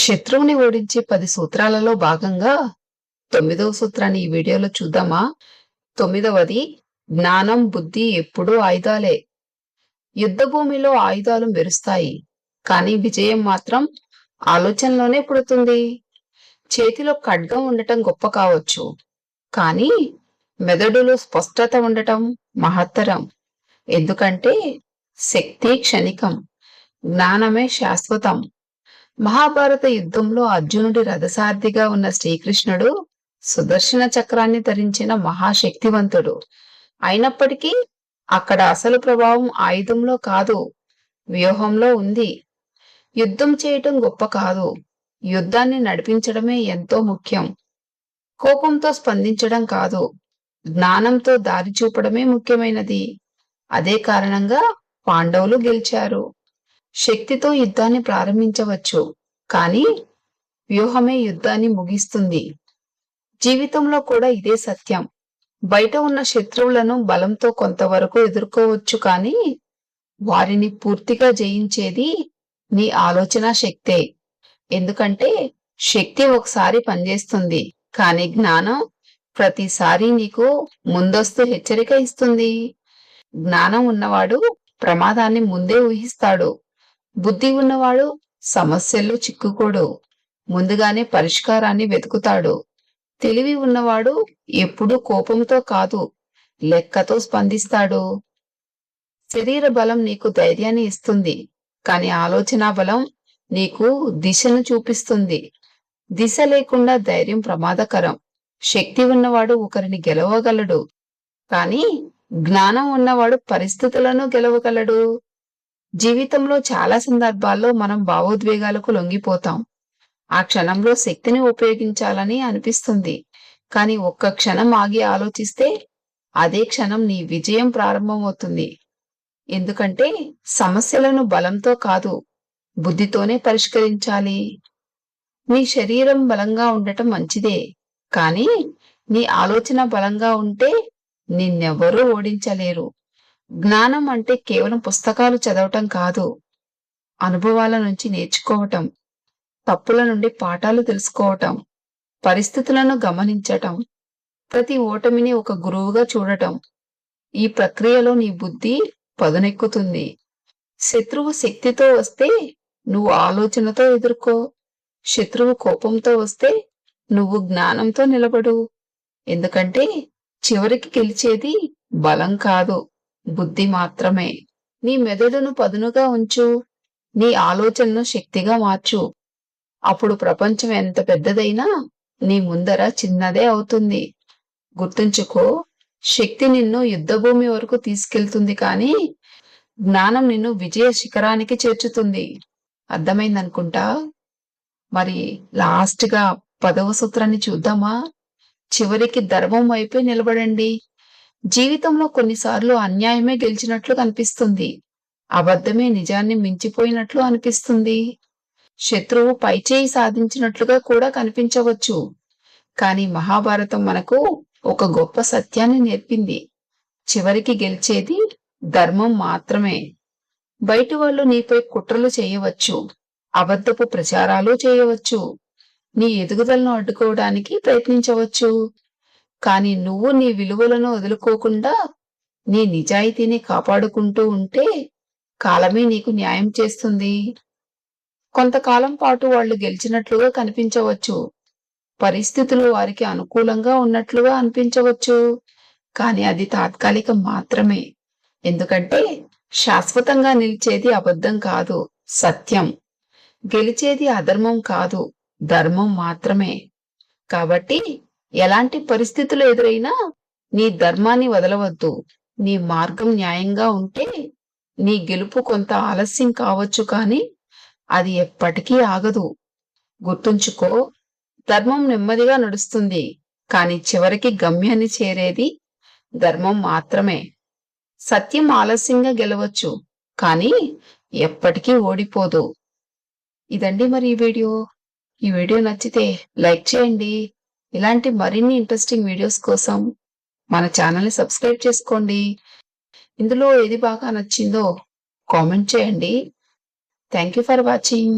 శత్రువుని ఓడించే 10 సూత్రాలలో భాగంగా 9వ సూత్రాన్ని ఈ వీడియోలో చూద్దామా? 9వది జ్ఞానం, బుద్ధి ఎప్పుడూ ఆయుధాలే. యుద్ధభూమిలో ఆయుధాలు మెరుస్తాయి, కానీ విజయం మాత్రం ఆలోచనలోనే పుడుతుంది. చేతిలో ఖడ్గం ఉండటం గొప్ప కావచ్చు, కానీ మెదడులో స్పష్టత ఉండటం మహత్తరం. ఎందుకంటే శక్తి క్షణికం, జ్ఞానమే శాశ్వతం. మహాభారత యుద్ధంలో అర్జునుడి రథసారథిగా ఉన్న శ్రీకృష్ణుడు సుదర్శన చక్రాన్ని ధరించిన మహాశక్తివంతుడు. అయినప్పటికీ అక్కడ అసలు ప్రభావం ఆయుధంలో కాదు, వ్యూహంలో ఉంది. యుద్ధం చేయటం గొప్ప కాదు, యుద్ధాన్ని నడిపించడమే ఎంతో ముఖ్యం. కోపంతో స్పందించడం కాదు, జ్ఞానంతో దారి చూపడమే ముఖ్యమైనది. అదే కారణంగా పాండవులు గెలిచారు. శక్తితో యుద్ధాన్ని ప్రారంభించవచ్చు, కానీ వ్యూహమే యుద్ధాన్ని ముగిస్తుంది. జీవితంలో కూడా ఇదే సత్యం. బయట ఉన్న శత్రువులను బలంతో కొంతవరకు ఎదుర్కోవచ్చు, కానీ వారిని పూర్తిగా జయించేది నీ ఆలోచన శక్తే. ఎందుకంటే శక్తి ఒకసారి పనిచేస్తుంది, కానీ జ్ఞానం ప్రతిసారి నీకు ముందస్తు హెచ్చరిక ఇస్తుంది. జ్ఞానం ఉన్నవాడు ప్రమాదాన్ని ముందే ఊహిస్తాడు. బుద్ధి ఉన్నవాడు సమస్యల్లో చిక్కుకోడు, ముందుగానే పరిష్కారాన్ని వెతుకుతాడు. తెలివి ఉన్నవాడు ఎప్పుడూ కోపంతో కాదు, లెక్కతో స్పందిస్తాడు. శరీర బలం నీకు ధైర్యాన్ని ఇస్తుంది, కానీ ఆలోచనా బలం నీకు దిశను చూపిస్తుంది. దిశ లేకుండా ధైర్యం ప్రమాదకరం. శక్తి ఉన్నవాడు ఒకరిని గెలవగలడు, కానీ జ్ఞానం ఉన్నవాడు పరిస్థితులను గెలవగలడు. జీవితంలో చాలా సందర్భాల్లో మనం భావోద్వేగాలకు లొంగిపోతాం. ఆ క్షణంలో శక్తిని ఉపయోగించాలని అనిపిస్తుంది, కానీ ఒక్క క్షణం ఆగి ఆలోచిస్తే అదే క్షణం నీ విజయం ప్రారంభమవుతుంది. ఎందుకంటే సమస్యలను బలంతో కాదు, బుద్ధితోనే పరిష్కరించాలి. నీ శరీరం బలంగా ఉండటం మంచిదే, కానీ నీ ఆలోచన బలంగా ఉంటే నిన్నెవ్వరూ ఓడించలేరు. జ్ఞానం అంటే కేవలం పుస్తకాలు చదవటం కాదు, అనుభవాల నుంచి నేర్చుకోవటం, తప్పుల నుండి పాఠాలు తెలుసుకోవటం, పరిస్థితులను గమనించటం, ప్రతి ఓటమిని ఒక గురువుగా చూడటం. ఈ ప్రక్రియలో నీ బుద్ధి పదునెక్కుతుంది. శత్రువు శక్తితో వస్తే నువ్వు ఆలోచనతో ఎదుర్కో. శత్రువు కోపంతో వస్తే నువ్వు జ్ఞానంతో నిలబడు. ఎందుకంటే చివరికి గెలిచేది బలం కాదు, బుద్ధి మాత్రమే. నీ మెదడును పదునుగా ఉంచు, నీ ఆలోచనను శక్తిగా మార్చు. అప్పుడు ప్రపంచం ఎంత పెద్దదైనా నీ ముందర చిన్నదే అవుతుంది. గుర్తుంచుకో, శక్తి నిన్ను యుద్ధభూమి వరకు తీసుకెళ్తుంది, కానీ జ్ఞానం నిన్ను విజయ శిఖరానికి చేర్చుతుంది. అర్థమైందనుకుంటా. మరి లాస్ట్గా 10వ సూత్రాన్ని చూద్దామా? చివరికి ధర్మం వైపే నిలబడండి. జీవితంలో కొన్నిసార్లు అన్యాయమే గెలిచినట్లు కనిపిస్తుంది, అబద్ధమే నిజాన్ని మించిపోయినట్లు అనిపిస్తుంది. శత్రువు పైచేయి సాధించినట్లుగా కూడా కనిపించవచ్చు, కానీ మహాభారతం మనకు ఒక గొప్ప సత్యాన్ని నేర్పింది. చివరికి గెలిచేది ధర్మం మాత్రమే. బయటి వాళ్ళు నీపై కుట్రలు చేయవచ్చు, అబద్ధపు ప్రచారాలు చేయవచ్చు, నీ ఎదుగుదలను అడ్డుకోవడానికి ప్రయత్నించవచ్చు, కానీ నువ్వు నీ విలువలను వదులుకోకుండా నీ నిజాయితీని కాపాడుకుంటూ ఉంటే కాలమే నీకు న్యాయం చేస్తుంది. కొంతకాలం పాటు వాళ్ళు గెలిచినట్లుగా కనిపించవచ్చు, పరిస్థితులు వారికి అనుకూలంగా ఉన్నట్లుగా అనిపించవచ్చు, కానీ అది తాత్కాలికం మాత్రమే. ఎందుకంటే శాశ్వతంగా నిలిచేది అబద్ధం కాదు, సత్యం. గెలిచేది అధర్మం కాదు, ధర్మం మాత్రమే. కాబట్టి ఎలాంటి పరిస్థితులు ఎదురైనా నీ ధర్మాన్ని వదలవద్దు. నీ మార్గం న్యాయంగా ఉంటే నీ గెలుపు కొంత ఆలస్యం కావచ్చు, కానీ అది ఎప్పటికీ ఆగదు. గుర్తుంచుకో, ధర్మం నెమ్మదిగా నడుస్తుంది, కానీ చివరికి గమ్యాన్ని చేరేది ధర్మం మాత్రమే. సత్యం ఆలస్యంగా గెలవచ్చు, కానీ ఎప్పటికీ ఓడిపోదు. ఇదండి మరి ఈ వీడియో నచ్చితే లైక్ చేయండి. ఇలాంటి మరిన్ని ఇంట్రెస్టింగ్ వీడియోస్ కోసం మన ఛానల్ని సబ్స్క్రైబ్ చేసుకోండి. ఇందులో ఏది బాగా నచ్చిందో కామెంట్ చేయండి. Thank you for watching.